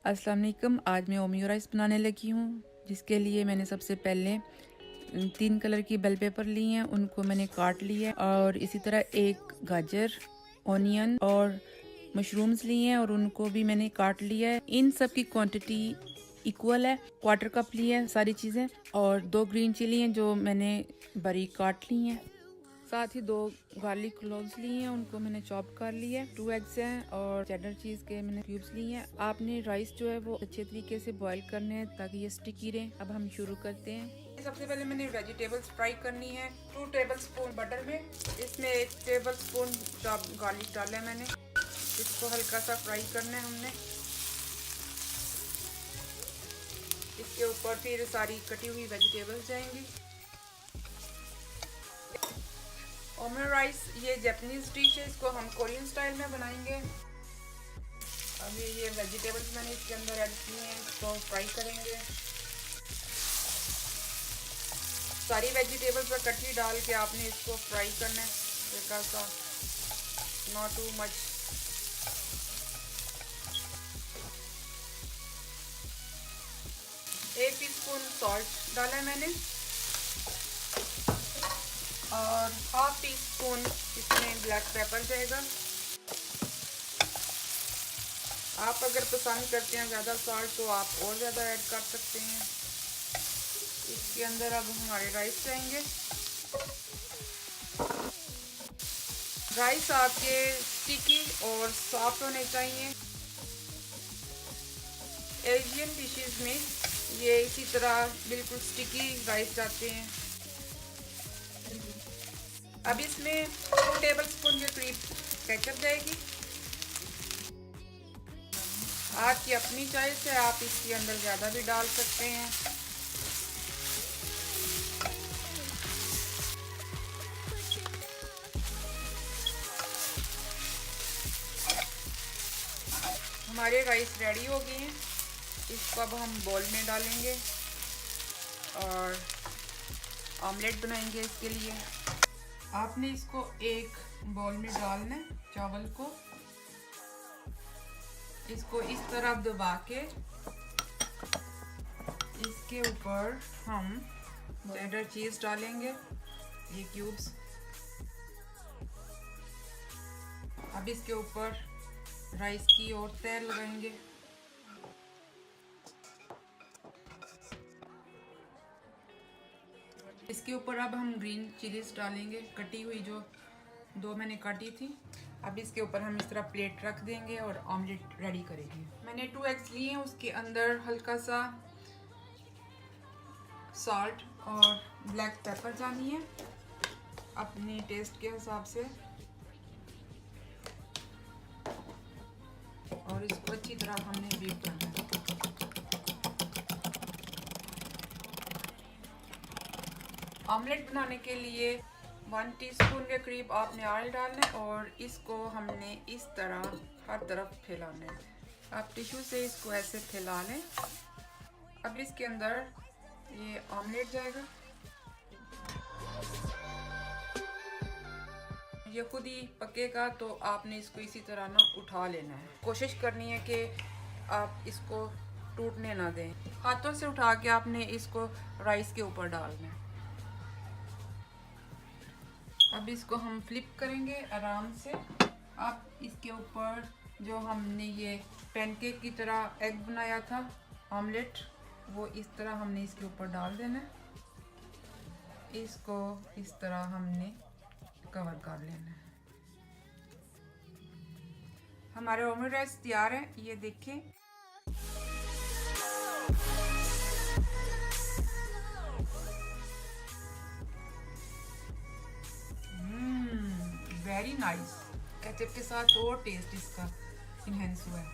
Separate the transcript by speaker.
Speaker 1: अस्सलाम वालेकुम। आज मैं ओमियो राइस बनाने लगी हूँ, जिसके लिए मैंने सबसे पहले 3 कलर की बेल पेपर ली हैं, उनको मैंने काट लिया है। और इसी तरह एक गाजर, ऑनियन और मशरूम्स लिए हैं और उनको भी मैंने काट लिया है। इन सब की क्वांटिटी इक्वल है, क्वार्टर कप ली है सारी चीज़ें। और 2 ग्रीन चिली हैं जो मैंने बारीक काट ली हैं। साथ ही 2 गार्लिक क्लोव्स लिए हैं, उनको मैंने चॉप कर लिया है। 2 एग्स हैं और चेडर चीज के मैंने क्यूब्स लिए हैं। आपने राइस जो है वो अच्छे तरीके से बॉईल करने हैं ताकि ये स्टिकी रहे। अब हम शुरू करते हैं। सबसे पहले मैंने वेजिटेबल्स फ्राई करनी है 2 टेबलस्पून बटर में। इसमें 1 टेबलस्पून चॉप गार्लिक डाला है मैंने। इसको हल्का सा फ्राई करना है हमने। इसके ऊपर फिर सारी कटी हुई वेजिटेबल्स जाएंगी। ओमियो राइस ये जापानीज डिश है, इसको हम कोरियन स्टाइल में बनाएंगे। अभी ये वेजिटेबल्स मैंने इसके अंदर ऐड की हैं, इसको फ्राई करेंगे। सारी वेजिटेबल्स पर कटकी डाल के आपने इसको फ्राई करना है हल्का सा, नॉट टू मच। एक टीस्पून सॉल्ट डाला है मैंने और हाफ टी स्पून इसमें ब्लैक पेपर जाएगा। आप अगर पसंद करते हैं ज़्यादा सॉल्ट तो आप और ज़्यादा ऐड कर सकते हैं। इसके अंदर अब हमारे राइस जाएंगे। राइस आपके स्टिकी और सॉफ्ट होने चाहिए। एशियन डिशेस में ये इसी तरह बिल्कुल स्टिकी राइस जाते हैं। अब इसमें 2 टेबलस्पून के करीब केचप जाएगी। आपकी अपनी चॉइस है, आप इसके अंदर ज़्यादा भी डाल सकते हैं। हमारे राइस रेडी हो गए हैं। इसको अब हम बोल में डालेंगे और ऑमलेट बनाएंगे। इसके लिए आपने इसको एक बाउल में डालना है चावल को। इसको इस तरह दबा के इसके ऊपर हम चेडर चीज डालेंगे, ये क्यूब्स। अब इसके ऊपर राइस की और तह लगाएंगे। इसके ऊपर अब हम ग्रीन चिलीज डालेंगे, कटी हुई जो 2 मैंने काटी थी। अब इसके ऊपर हम इस तरह प्लेट रख देंगे और ऑमलेट रेडी करेंगे। मैंने 2 एग्स लिए हैं, उसके अंदर हल्का सा सॉल्ट और ब्लैक पेपर डालनी है अपने टेस्ट के हिसाब से। और इसको अच्छी तरह हमने बीट करना है। ऑमलेट बनाने के लिए 1 टीस्पून के करीब आपने ऑयल डालना है और इसको हमने इस तरह हर तरफ फैलाना है। आप टिश्यू से इसको ऐसे फैला लें। अब इसके अंदर ये ऑमलेट जाएगा। ये खुद ही पकेगा तो आपने इसको इसी तरह ना उठा लेना है। कोशिश करनी है कि आप इसको टूटने ना दें। हाथों से उठा के आपने इसको राइस के ऊपर डालना है। अब इसको हम फ्लिप करेंगे आराम से। अब इसके ऊपर जो हमने ये पैनकेक की तरह एग बनाया था ऑमलेट, वो इस तरह हमने इसके ऊपर डाल देना है। इसको इस तरह हमने कवर कर लेना है। हमारे ओमियो राइस तैयार है, ये देखें। Very nice. केचप के साथ और टेस्ट इसका इनहेंस हुआ है।